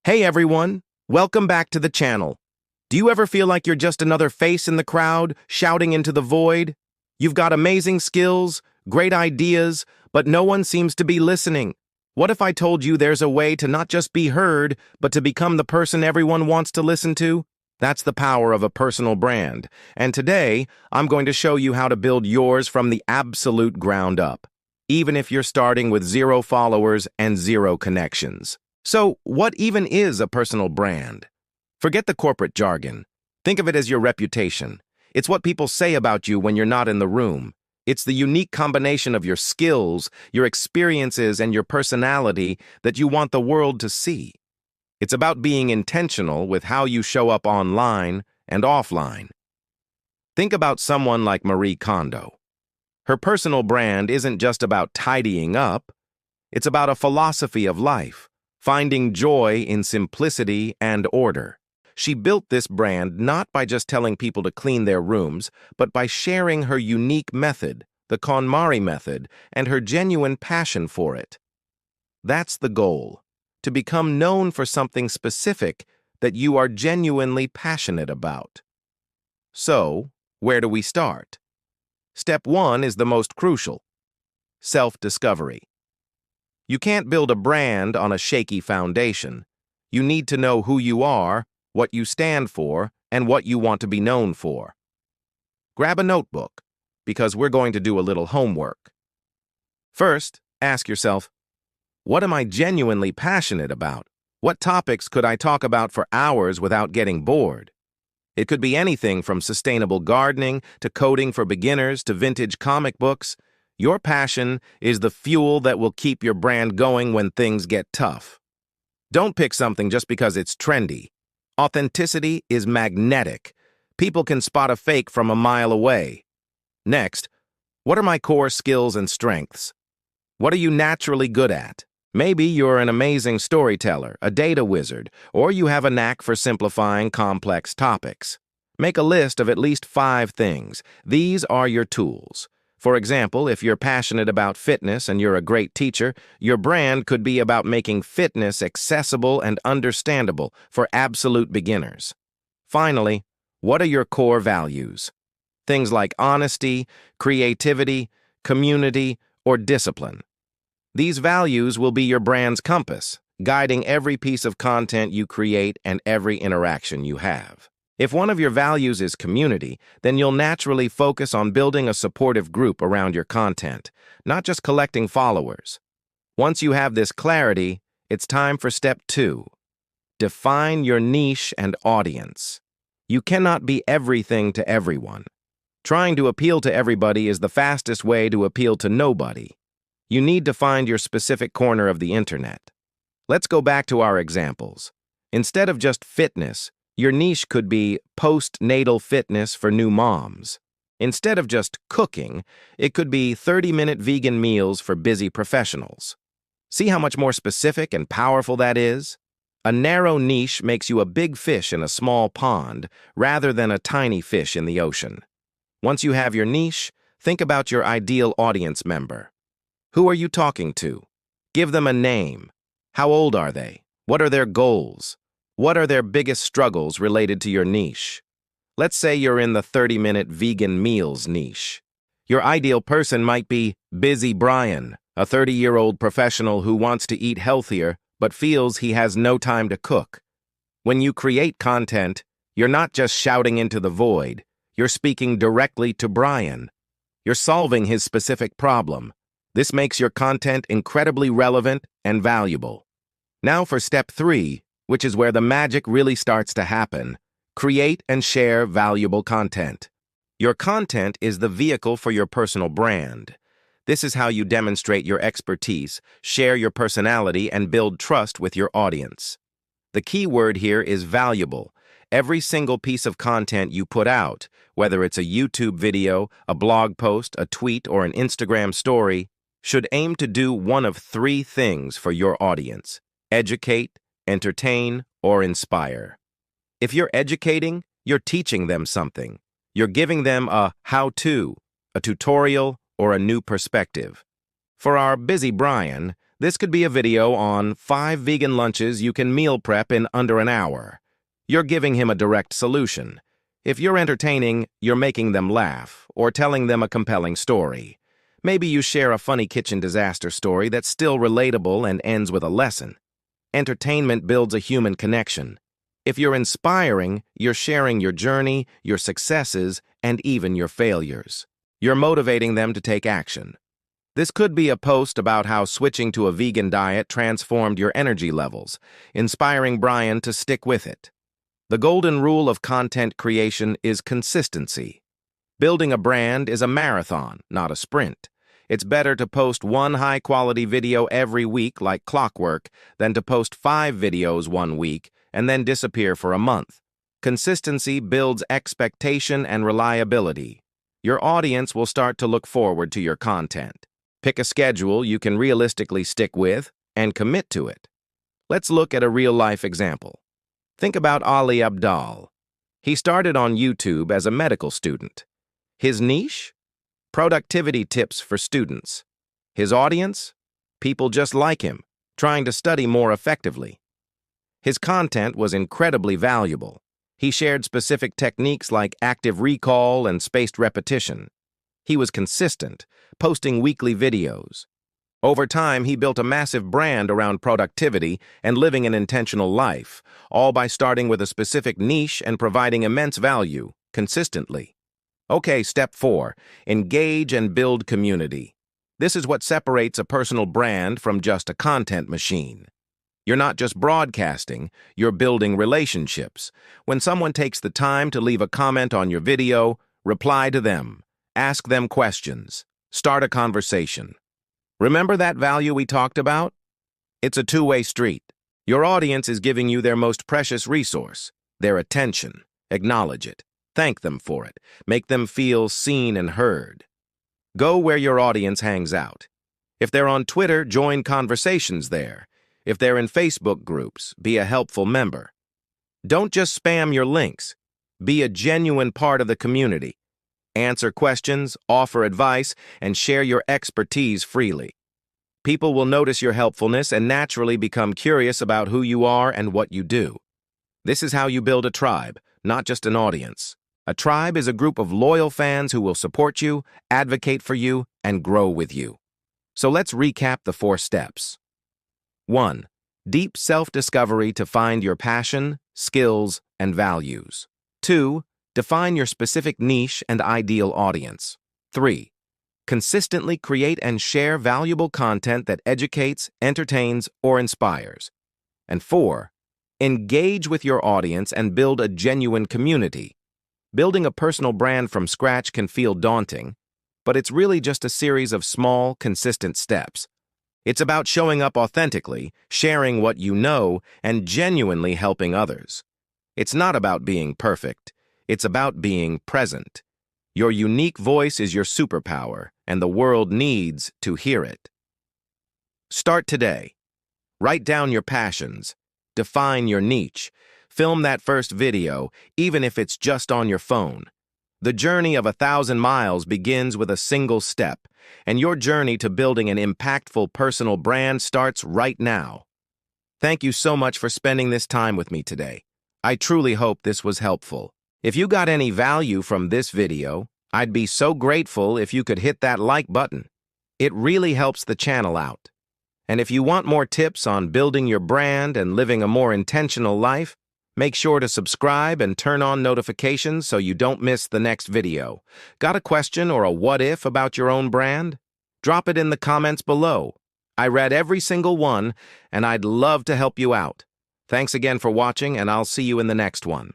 Hey everyone, welcome back to the channel. Do you ever feel like you're just another face in the crowd, shouting into the void? You've got amazing skills, great ideas, but no one seems to be listening. What if I told you there's a way to not just be heard, but to become the person everyone wants to listen to? That's the power of a personal brand. And today, I'm going to show you how to build yours from the absolute ground up, even if you're starting with 0 followers and 0 connections. So, what even is a personal brand? Forget the corporate jargon. Think of it as your reputation. It's what people say about you when you're not in the room. It's the unique combination of your skills, your experiences, and your personality that you want the world to see. It's about being intentional with how you show up online and offline. Think about someone like Marie Kondo. Her personal brand isn't just about tidying up. It's about a philosophy of life, finding joy in simplicity and order. She built this brand not by just telling people to clean their rooms, but by sharing her unique method, the KonMari method, and her genuine passion for it. That's the goal, to become known for something specific that you are genuinely passionate about. So, where do we start? Step 1 is the most crucial: self-discovery. You can't build a brand on a shaky foundation. You need to know who you are, what you stand for, and what you want to be known for. Grab a notebook, because we're going to do a little homework. First, ask yourself, what am I genuinely passionate about? What topics could I talk about for hours without getting bored? It could be anything from sustainable gardening to coding for beginners to vintage comic books. Your passion is the fuel that will keep your brand going when things get tough. Don't pick something just because it's trendy. Authenticity is magnetic. People can spot a fake from a mile away. Next, what are my core skills and strengths? What are you naturally good at? Maybe you're an amazing storyteller, a data wizard, or you have a knack for simplifying complex topics. Make a list of at least 5 things. These are your tools. For example, if you're passionate about fitness and you're a great teacher, your brand could be about making fitness accessible and understandable for absolute beginners. Finally, what are your core values? Things like honesty, creativity, community, or discipline. These values will be your brand's compass, guiding every piece of content you create and every interaction you have. If one of your values is community, then you'll naturally focus on building a supportive group around your content, not just collecting followers. Once you have this clarity, it's time for step 2. Define your niche and audience. You cannot be everything to everyone. Trying to appeal to everybody is the fastest way to appeal to nobody. You need to find your specific corner of the internet. Let's go back to our examples. Instead of just fitness, your niche could be postnatal fitness for new moms. Instead of just cooking, it could be 30-minute vegan meals for busy professionals. See how much more specific and powerful that is? A narrow niche makes you a big fish in a small pond rather than a tiny fish in the ocean. Once you have your niche, think about your ideal audience member. Who are you talking to? Give them a name. How old are they? What are their goals? What are their biggest struggles related to your niche? Let's say you're in the 30-minute vegan meals niche. Your ideal person might be Busy Brian, a 30-year-old professional who wants to eat healthier but feels he has no time to cook. When you create content, you're not just shouting into the void. You're speaking directly to Brian. You're solving his specific problem. This makes your content incredibly relevant and valuable. Now for step 3, which is where the magic really starts to happen. Create and share valuable content. Your content is the vehicle for your personal brand. This is how you demonstrate your expertise, share your personality, and build trust with your audience. The key word here is valuable. Every single piece of content you put out, whether it's a YouTube video, a blog post, a tweet, or an Instagram story, should aim to do one of 3 things for your audience: educate, entertain, or inspire. If you're educating, you're teaching them something. You're giving them a how-to, a tutorial, or a new perspective. For our busy Brian, This could be a video on 5 vegan lunches you can meal prep in under an hour. You're giving him a direct solution. If you're entertaining, you're making them laugh or telling them a compelling story. Maybe you share a funny kitchen disaster story that's still relatable and ends with a lesson. Entertainment builds a human connection. If you're inspiring, you're sharing your journey, your successes, and even your failures. You're motivating them to take action. This could be a post about how switching to a vegan diet transformed your energy levels, inspiring Brian to stick with it. The golden rule of content creation is consistency. Building a brand is a marathon, not a sprint. It's better to post one high-quality video every week like clockwork than to post 5 videos one week and then disappear for a month. Consistency builds expectation and reliability. Your audience will start to look forward to your content. Pick a schedule you can realistically stick with and commit to it. Let's look at a real-life example. Think about Ali Abdaal. He started on YouTube as a medical student. His niche? Productivity tips for students. His audience? People just like him, trying to study more effectively. His content was incredibly valuable. He shared specific techniques like active recall and spaced repetition. He was consistent, posting weekly videos. Over time, he built a massive brand around productivity and living an intentional life, all by starting with a specific niche and providing immense value, consistently. Okay, step 4, engage and build community. This is what separates a personal brand from just a content machine. You're not just broadcasting, you're building relationships. When someone takes the time to leave a comment on your video, reply to them, ask them questions, start a conversation. Remember that value we talked about? It's a two-way street. Your audience is giving you their most precious resource, their attention. Acknowledge it. Thank them for it. Make them feel seen and heard. Go where your audience hangs out. If they're on Twitter, join conversations there. If they're in Facebook groups, be a helpful member. Don't just spam your links. Be a genuine part of the community. Answer questions, offer advice, and share your expertise freely. People will notice your helpfulness and naturally become curious about who you are and what you do. This is how you build a tribe, not just an audience. A tribe is a group of loyal fans who will support you, advocate for you, and grow with you. So let's recap the 4 steps. 1. Deep self-discovery to find your passion, skills, and values. 2. Define your specific niche and ideal audience. 3. Consistently create and share valuable content that educates, entertains, or inspires. And 4. Engage with your audience and build a genuine community. Building a personal brand from scratch can feel daunting, but it's really just a series of small, consistent steps. It's about showing up authentically, sharing what you know, and genuinely helping others. It's not about being perfect. It's about being present. Your unique voice is your superpower, and the world needs to hear it. Start today. Write down your passions. Define your niche. Film that first video, even if it's just on your phone. The journey of 1,000 miles begins with a single step, and your journey to building an impactful personal brand starts right now. Thank you so much for spending this time with me today. I truly hope this was helpful. If you got any value from this video, I'd be so grateful if you could hit that like button. It really helps the channel out. And if you want more tips on building your brand and living a more intentional life, make sure to subscribe and turn on notifications so you don't miss the next video. Got a question or a what-if about your own brand? Drop it in the comments below. I read every single one, and I'd love to help you out. Thanks again for watching, and I'll see you in the next one.